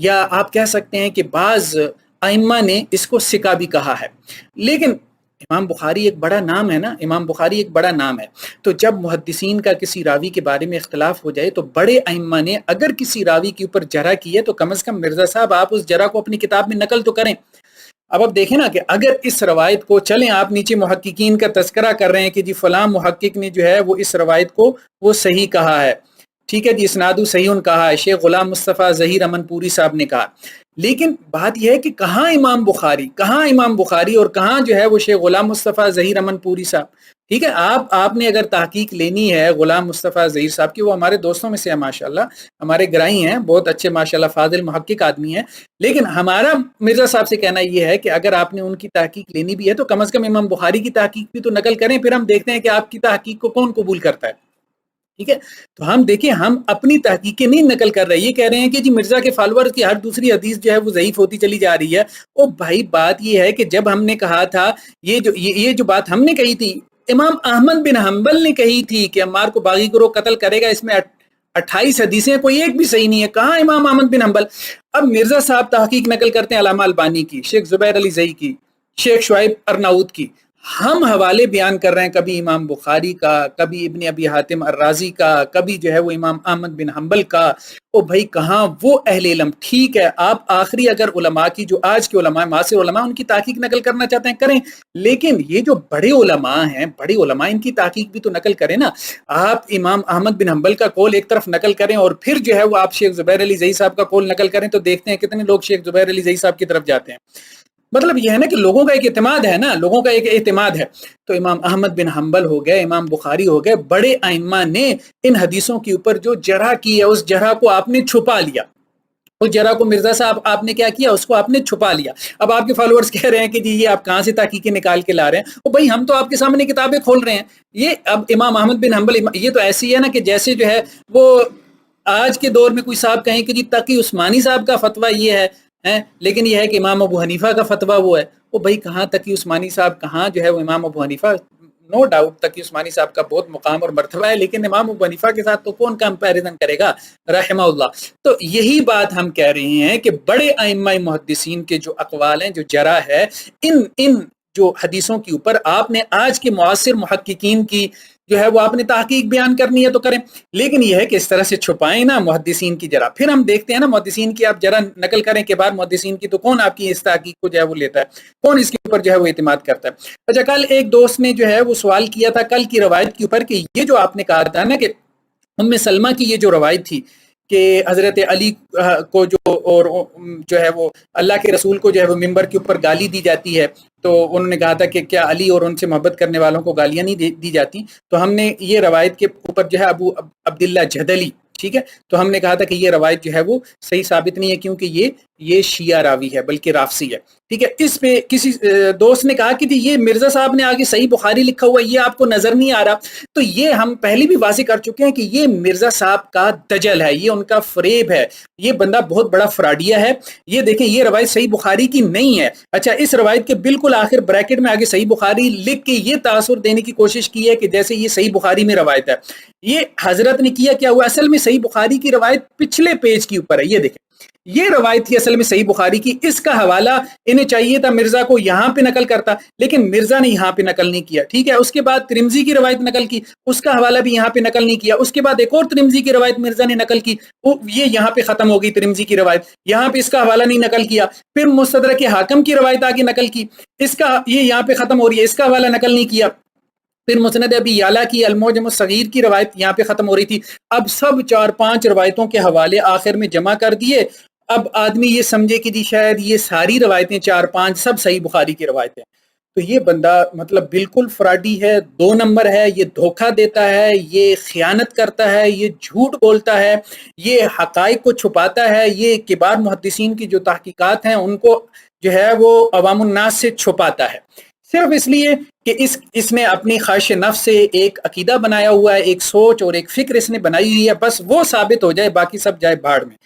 یا آپ کہہ سکتے ہیں کہ بعض ائمہ نے اس کو سکہ بھی کہا ہے، لیکن امام بخاری ایک بڑا نام ہے نا، امام بخاری ایک بڑا نام ہے، تو جب محدثین کا کسی راوی کے بارے میں اختلاف ہو جائے تو بڑے ائمہ نے اگر کسی راوی کے اوپر جرح کی ہے تو کم از کم مرزا صاحب آپ اس جرح کو اپنی کتاب میں نقل تو کریں۔ اب آپ دیکھیں نا کہ اگر اس روایت کو چلیں، آپ نیچے محققین کا تذکرہ کر رہے ہیں کہ جی فلاں محقق نے جو ہے وہ اس روایت کو وہ صحیح کہا ہے، ٹھیک ہے جی، اسناد صحیح کہا ہے، شیخ غلام مصطفیٰ ظہیر امن پوری صاحب نے کہا، لیکن بات یہ ہے کہ کہاں امام بخاری اور کہاں جو ہے وہ شیخ غلام مصطفیٰ ظہیر امن پوری صاحب، ٹھیک ہے۔ آپ نے اگر تحقیق لینی ہے غلام مصطفیٰ ظہیر صاحب کی، وہ ہمارے دوستوں میں سے ہیں ماشاءاللہ، ہمارے گرائی ہیں، بہت اچھے ماشاءاللہ فاضل محقق آدمی ہیں، لیکن ہمارا مرزا صاحب سے کہنا یہ ہے کہ اگر آپ نے ان کی تحقیق لینی بھی ہے تو کم از کم امام بخاری کی تحقیق بھی تو نقل کریں، پھر ہم دیکھتے ہیں کہ آپ کی تحقیق کو کون قبول کرتا ہے، ٹھیک ہے۔ تو ہم دیکھیں، ہم اپنی تحقیقیں نہیں نقل کر رہے، یہ کہہ رہے ہیں کہ جی مرزا کے فالوور کی ہر دوسری حدیث جو ہے وہ ضعیف ہوتی چلی جا رہی ہے۔ او بھائی بات یہ ہے کہ جب ہم نے کہا تھا یہ جو بات ہم نے کہی تھی، امام احمد بن حنبل نے کہی تھی کہ عمار کو باغی گروہ قتل کرے گا، اس میں 28 حدیثیں کوئی ایک بھی صحیح نہیں ہے، کہاں امام احمد بن حنبل؟ اب مرزا صاحب تحقیق نقل کرتے ہیں علامہ البانی کی، شیخ زبیر علی زئی کی، شیخ شعیب ارناؤت کی، ہم حوالے بیان کر رہے ہیں کبھی امام بخاری کا، کبھی ابن ابی حاتم الرازی کا، کبھی جو ہے وہ امام احمد بن حنبل کا۔ او بھائی کہاں وہ اہل علم؟ ٹھیک ہے آپ آخری اگر علماء کی، جو آج کے علماء معاصر علماء، ان کی تحقیق نقل کرنا چاہتے ہیں کریں، لیکن یہ جو بڑے علماء ہیں، بڑے علماء، ان کی تحقیق بھی تو نقل کریں نا۔ آپ امام احمد بن حنبل کا قول ایک طرف نقل کریں اور پھر جو ہے وہ آپ شیخ زبیر علی زئی صاحب کا قول نقل کریں، تو دیکھتے ہیں کتنے لوگ شیخ زبیر علی زئی صاحب کی طرف جاتے ہیں۔ مطلب یہ ہے نا کہ لوگوں کا ایک اعتماد ہے نا، لوگوں کا ایک اعتماد ہے۔ تو امام احمد بن حنبل ہو گئے، امام بخاری ہو گئے، بڑے ائمہ نے ان حدیثوں کے اوپر جو جرح کی ہے، اس جرح کو آپ نے چھپا لیا، اس جرح کو مرزا صاحب آپ نے کیا کیا، اس کو آپ نے چھپا لیا۔ اب آپ کے فالوورز کہہ رہے ہیں کہ جی یہ آپ کہاں سے تحقیقیں نکال کے لا رہے ہیں؟ او بھائی ہم تو آپ کے سامنے کتابیں کھول رہے ہیں۔ یہ اب امام احمد بن حنبل، یہ تو ایسی ہے نا کہ جیسے جو ہے وہ آج کے دور میں کوئی صاحب کہیں کہ جی تقی عثمانی صاحب کا فتویٰ یہ ہے، لیکن یہ ہے کہ امام ابو حنیفہ کا فتویٰ وہ ہے۔ وہ بھائی کہاں تقی عثمانی صاحب، کہاں جو ہے وہ امام ابو حنیفہ؟ نو ڈاؤٹ تقی عثمانی صاحب کا بہت مقام اور مرتبہ ہے، لیکن امام ابو حنیفہ کے ساتھ تو کون کمپیریزن کرے گا رحمہ اللہ۔ تو یہی بات ہم کہہ رہے ہیں کہ بڑے ائمہ محدثین کے جو اقوال ہیں، جو جرح ہے، ان جو حدیثوں کے اوپر آپ نے آج کے معاصر محققین کی جو ہے وہ آپ نے تحقیق بیان کرنی ہے تو کریں، لیکن یہ ہے کہ اس طرح سے چھپائیں نا محدثین کی جرح۔ پھر ہم دیکھتے ہیں نا محدثین کی آپ جرح نقل کریں کے بعد محدثین کی، تو کون آپ کی اس تحقیق کو جو ہے وہ لیتا ہے، کون اس کے اوپر جو ہے وہ اعتماد کرتا ہے؟ اچھا، کل ایک دوست نے جو ہے وہ سوال کیا تھا کل کی روایت کے اوپر کہ یہ جو آپ نے کہا تھا نا کہ ام سلمہ کی یہ جو روایت تھی کہ حضرت علی کو اور جو ہے وہ اللہ کے رسول کو جو ہے وہ ممبر کے اوپر گالی دی جاتی ہے، تو انہوں نے کہا تھا کہ کیا علی اور ان سے محبت کرنے والوں کو گالیاں نہیں دی جاتی؟ تو ہم نے یہ روایت کے اوپر جو ہے ابو عبداللہ جہدلی، ٹھیک ہے، تو ہم نے کہا تھا کہ یہ روایت جو ہے وہ صحیح ثابت نہیں ہے، کیونکہ یہ شیعہ راوی ہے بلکہ رافضی ہے، ٹھیک ہے۔ اس پہ کسی دوست نے کہا کہ جی یہ مرزا صاحب نے آگے صحیح بخاری لکھا ہوا ہے، یہ آپ کو نظر نہیں آ رہا؟ تو یہ ہم پہلے بھی واضح کر چکے ہیں کہ یہ مرزا صاحب کا دجل ہے، یہ ان کا فریب ہے، یہ بندہ بہت بڑا فراڈیہ ہے۔ یہ دیکھیں یہ روایت صحیح بخاری کی نہیں ہے۔ اچھا، اس روایت کے بالکل آخر بریکٹ میں آگے صحیح بخاری لکھ کے یہ تاثر دینے کی کوشش کی ہے کہ جیسے یہ صحیح بخاری میں روایت ہے۔ یہ حضرت نے کیا ہوا، اصل میں صحیح بخاری کی روایت پچھلے پیج کے اوپر ہے، یہ دیکھیں یہ روایت تھی اصل میں صحیح بخاری کی، اس کا حوالہ انہیں چاہیے تھا مرزا کو یہاں پہ نقل کرتا، لیکن مرزا نے یہاں پہ نقل نہیں کیا، ٹھیک ہے۔ اس کے بعد ترمذی کی روایت نقل کی، اس کا حوالہ بھی یہاں پہ نقل نہیں کیا، اس کے بعد ایک اور ترمذی کی روایت مرزا نے نقل کی، یہ یہاں پہ ختم ہو گئی ترمذی کی روایت، یہاں پہ اس کا حوالہ نہیں نقل کیا۔ پھر مستدرک حاکم کی روایت آگے نقل کی، اس کا یہ یہاں پہ ختم ہو رہی ہے، اس کا حوالہ نقل نہیں کیا۔ پھر مسند ابی یعلا کی المعجم الصغیر کی روایت یہاں پہ ختم ہو رہی تھی۔ اب سب 4-5 روایتوں کے حوالے آخر میں جمع کر دیے، اب آدمی یہ سمجھے کہ جی شاید یہ ساری روایتیں 4-5 سب صحیح بخاری کی روایتیں، تو یہ بندہ مطلب بالکل فراڈی ہے، 2 نمبر ہے، یہ دھوکہ دیتا ہے، یہ خیانت کرتا ہے، یہ جھوٹ بولتا ہے، یہ حقائق کو چھپاتا ہے، یہ کبار محدثین کی جو تحقیقات ہیں ان کو جو ہے وہ عوام الناس سے چھپاتا ہے، صرف اس لیے کہ اس نے اپنی خواہش نفس سے ایک عقیدہ بنایا ہوا ہے، ایک سوچ اور ایک فکر اس نے بنائی ہوئی ہے، بس وہ ثابت ہو جائے، باقی سب جائے بھاڑ میں۔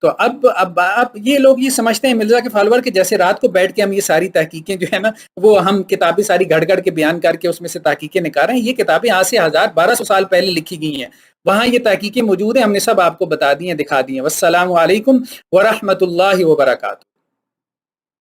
تو اب یہ لوگ یہ سمجھتے ہیں مرزا کے فالوور کہ جیسے رات کو بیٹھ کے ہم یہ ساری تحقیقیں جو ہے نا وہ ہم کتابیں ساری گھڑ گھڑ کے بیان کر کے اس میں سے تحقیقیں نکال رہے ہیں. یہ کتابیں آج سے 1200 سال پہلے لکھی گئی ہیں, وہاں یہ تحقیقیں موجود ہیں, ہم نے سب آپ کو بتا دی ہیں, دکھا دی ہیں. والسلام علیکم ورحمۃ اللہ وبرکاتہ.